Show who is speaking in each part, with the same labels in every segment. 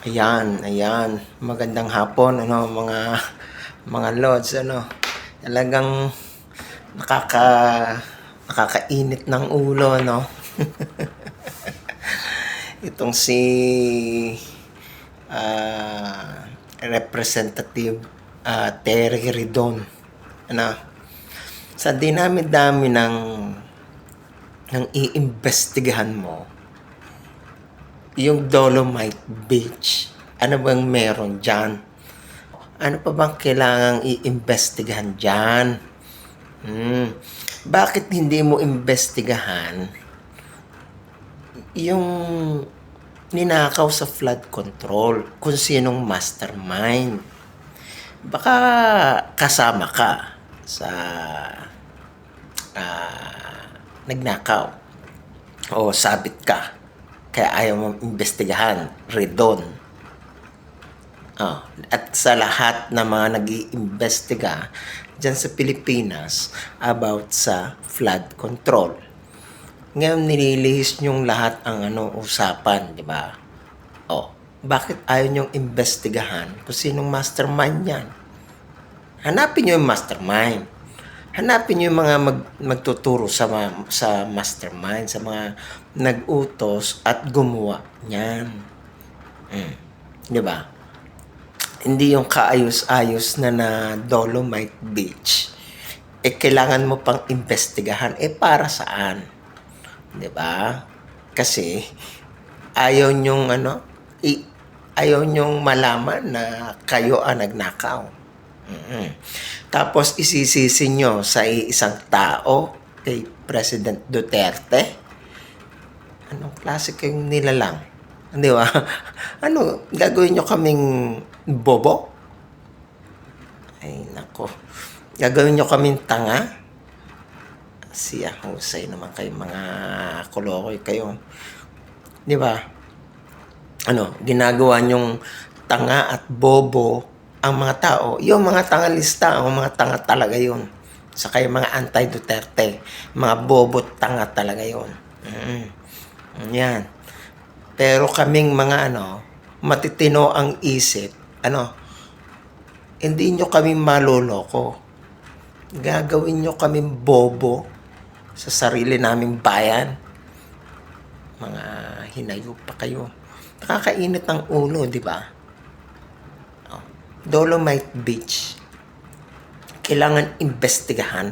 Speaker 1: Ayan, ayan. Magandang hapon, mga lods, Talagang nakaka nakakainit ng ulo, Itong si Representative Terry Ridon. Ano, sa dinami-dami ng iimbestigahan mo, yung Dolomite Beach, ano bang meron dyan? Ano pa bang kailangang iimbestigahan dyan? Bakit hindi mo imbestigahan yung ninakaw sa flood control kung sinong mastermind? Baka kasama ka sa nagnakaw o sabit ka kaya ayaw mong imbestigahan, Redon. At sa lahat ng mga nag-iimbestiga dyan sa Pilipinas about sa flood control. Ngayon nililihis niyong lahat ang usapan, di ba? Bakit ayaw niyong imbestigahan kung sinong mastermind yan? Hanapin niyo yung mastermind. Hanapin niyo yung mga magtuturo sa mastermind, sa mga nag-utos at gumawa niyan. Di ba? Hindi yung kaayos-ayos na Dolomite Beach. Kailangan mo pang imbestigahan. Para saan? 'Di ba? Kasi ayaw nyong ayaw nyong malaman na kayo ang nagnakaw. Tapos isisisi nyo sa isang tao, kay President Duterte. Anong klase kayong nilalang? Di ba? Gagawin nyo kaming bobo? Ay, nako. Gagawin nyo kaming tanga? Siya, husay naman kayo, mga kulokoy kayo. Di ba? Ginagawa nyong tanga at bobo ang mga tao. Yung mga tanga lista, ang mga tanga talaga yun. Saka yung mga anti-Duterte, mga bobo tanga talaga yun. Yan. Pero kaming mga matitino ang isip, hindi nyo kami maloloko. Gagawin nyo kaming bobo sa sarili naming bayan. Mga hinayo pa kayo. Nakakainit ang ulo, di ba? Dolomite Beach. Kailangan imbestigahan.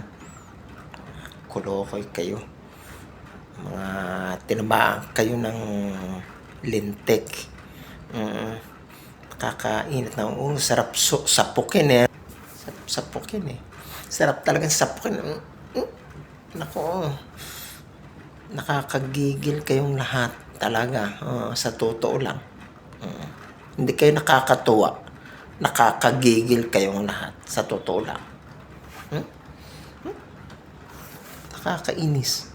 Speaker 1: Kulokoy kayo. Mga tinamaan kayo ng lintik. Nakakainit ng ulo. Sarap sapukin sapukin Sarap talagang sapukin. Nako, nakakagigil kayong lahat talaga, sa totoo lang. Hindi kayo nakakatuwa, nakakagigil kayong lahat sa totoo lang. Nakakainis.